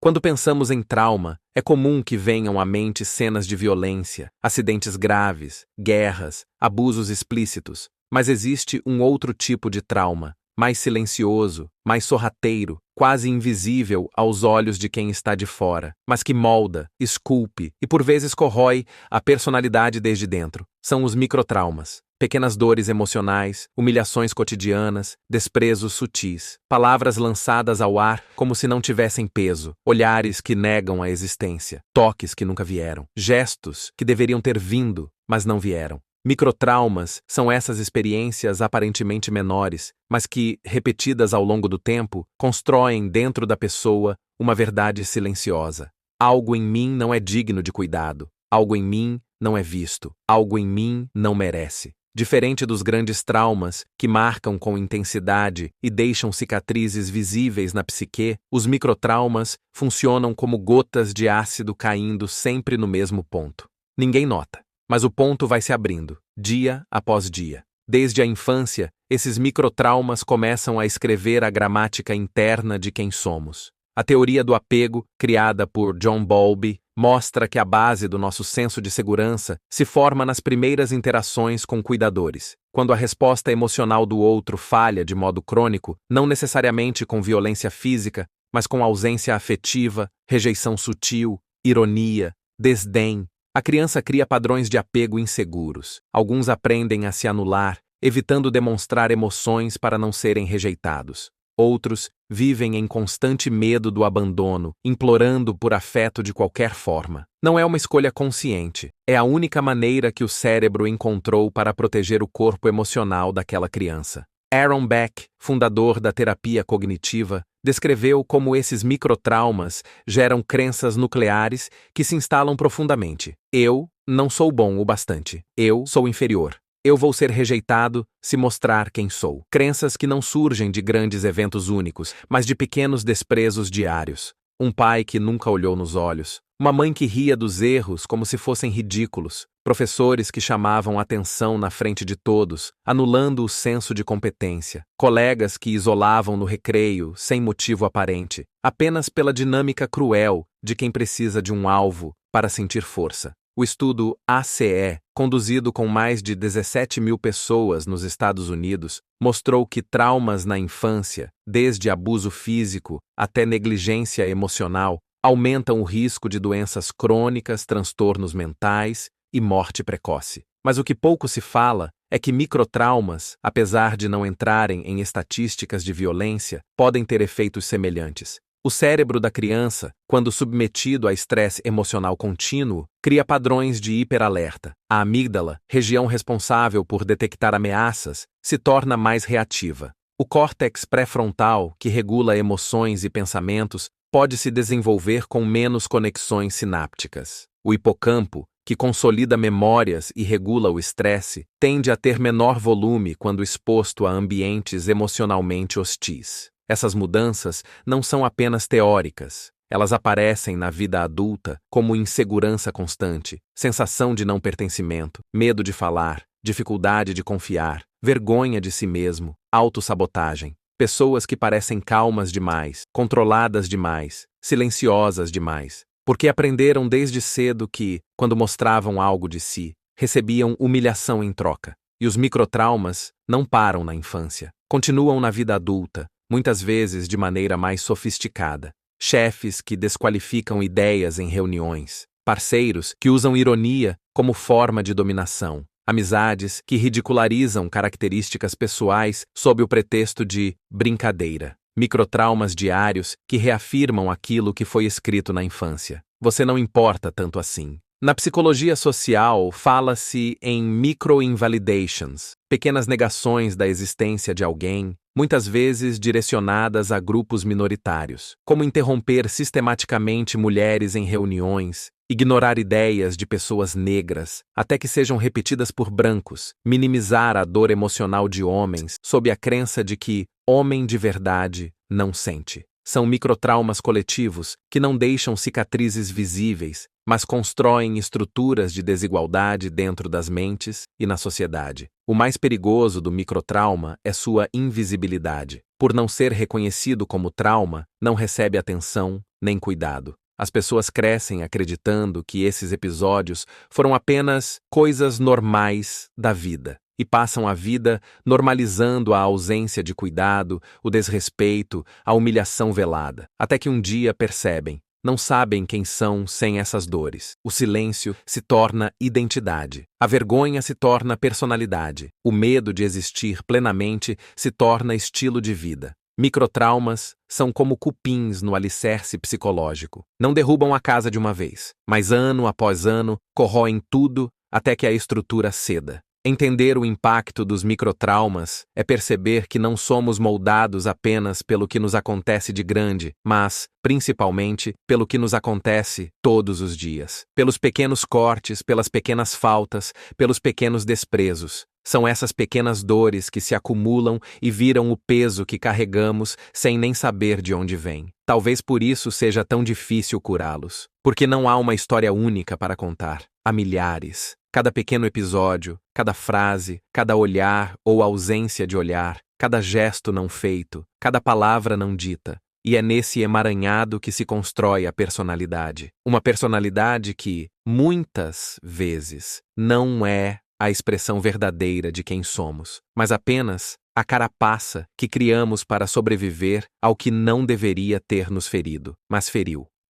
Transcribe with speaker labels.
Speaker 1: Quando pensamos em trauma, é comum que venham à mente cenas de violência, acidentes graves, guerras, abusos explícitos. Mas existe um outro tipo de trauma, mais silencioso, mais sorrateiro, quase invisível aos olhos de quem está de fora, mas que molda, esculpe e por vezes corrói a personalidade desde dentro. São os microtraumas. Pequenas dores emocionais, humilhações cotidianas, desprezos sutis, palavras lançadas ao ar como se não tivessem peso, olhares que negam a existência, toques que nunca vieram, gestos que deveriam ter vindo, mas não vieram. Microtraumas são essas experiências aparentemente menores, mas que, repetidas ao longo do tempo, constroem dentro da pessoa uma verdade silenciosa. Algo em mim não é digno de cuidado, algo em mim não é visto, algo em mim não merece. Diferente dos grandes traumas, que marcam com intensidade e deixam cicatrizes visíveis na psique, os microtraumas funcionam como gotas de ácido caindo sempre no mesmo ponto. Ninguém nota, mas o ponto vai se abrindo, dia após dia. Desde a infância, esses microtraumas começam a escrever a gramática interna de quem somos. A teoria do apego, criada por John Bowlby, mostra que a base do nosso senso de segurança se forma nas primeiras interações com cuidadores. Quando a resposta emocional do outro falha de modo crônico, não necessariamente com violência física, mas com ausência afetiva, rejeição sutil, ironia, desdém, a criança cria padrões de apego inseguros. Alguns aprendem a se anular, evitando demonstrar emoções para não serem rejeitados. Outros vivem em constante medo do abandono, implorando por afeto de qualquer forma. Não é uma escolha consciente, é a única maneira que o cérebro encontrou para proteger o corpo emocional daquela criança. Aaron Beck, fundador da terapia cognitiva, descreveu como esses microtraumas geram crenças nucleares que se instalam profundamente. Eu não sou bom o bastante. Eu sou inferior. Eu vou ser rejeitado se mostrar quem sou. Crenças que não surgem de grandes eventos únicos, mas de pequenos desprezos diários. Um pai que nunca olhou nos olhos. Uma mãe que ria dos erros como se fossem ridículos. Professores que chamavam atenção na frente de todos, anulando o senso de competência. Colegas que isolavam no recreio, sem motivo aparente, apenas pela dinâmica cruel de quem precisa de um alvo para sentir força. O estudo ACE, conduzido com mais de 17 mil pessoas nos Estados Unidos, mostrou que traumas na infância, desde abuso físico até negligência emocional, aumentam o risco de doenças crônicas, transtornos mentais e morte precoce. Mas o que pouco se fala é que microtraumas, apesar de não entrarem em estatísticas de violência, podem ter efeitos semelhantes. O cérebro da criança, quando submetido a estresse emocional contínuo, cria padrões de hiperalerta. A amígdala, região responsável por detectar ameaças, se torna mais reativa. O córtex pré-frontal, que regula emoções e pensamentos, pode se desenvolver com menos conexões sinápticas. O hipocampo, que consolida memórias e regula o estresse, tende a ter menor volume quando exposto a ambientes emocionalmente hostis. Essas mudanças não são apenas teóricas. Elas aparecem na vida adulta como insegurança constante, sensação de não pertencimento, medo de falar, dificuldade de confiar, vergonha de si mesmo, autossabotagem. Pessoas que parecem calmas demais, controladas demais, silenciosas demais, porque aprenderam desde cedo que, quando mostravam algo de si, recebiam humilhação em troca. E os microtraumas não param na infância, continuam na vida adulta, muitas vezes de maneira mais sofisticada. Chefes que desqualificam ideias em reuniões, parceiros que usam ironia como forma de dominação, amizades que ridicularizam características pessoais sob o pretexto de brincadeira, microtraumas diários que reafirmam aquilo que foi escrito na infância. Você não importa tanto assim. Na psicologia social, fala-se em micro-invalidations, pequenas negações da existência de alguém, muitas vezes direcionadas a grupos minoritários, como interromper sistematicamente mulheres em reuniões, ignorar ideias de pessoas negras, até que sejam repetidas por brancos, minimizar a dor emocional de homens, sob a crença de que homem de verdade não sente. São microtraumas coletivos que não deixam cicatrizes visíveis, mas constroem estruturas de desigualdade dentro das mentes e na sociedade. O mais perigoso do microtrauma é sua invisibilidade. Por não ser reconhecido como trauma, não recebe atenção, nem cuidado. As pessoas crescem acreditando que esses episódios foram apenas coisas normais da vida e passam a vida normalizando a ausência de cuidado, o desrespeito, a humilhação velada, até que um dia percebem. Não sabem quem são sem essas dores. O silêncio se torna identidade. A vergonha se torna personalidade. O medo de existir plenamente se torna estilo de vida. Microtraumas são como cupins no alicerce psicológico. Não derrubam a casa de uma vez, mas ano após ano corroem tudo até que a estrutura ceda. Entender o impacto dos microtraumas é perceber que não somos moldados apenas pelo que nos acontece de grande, mas, principalmente, pelo que nos acontece todos os dias. Pelos pequenos cortes, pelas pequenas faltas, pelos pequenos desprezos. São essas pequenas dores que se acumulam e viram o peso que carregamos sem nem saber de onde vem. Talvez por isso seja tão difícil curá-los. Porque não há uma história única para contar. Há milhares. Cada pequeno episódio, cada frase, cada olhar ou ausência de olhar, cada gesto não feito, cada palavra não dita. E é nesse emaranhado que se constrói a personalidade. Uma personalidade que, muitas vezes, não é a expressão verdadeira de quem somos, mas apenas a carapaça que criamos para sobreviver ao que não deveria ter nos ferido, mas feriu.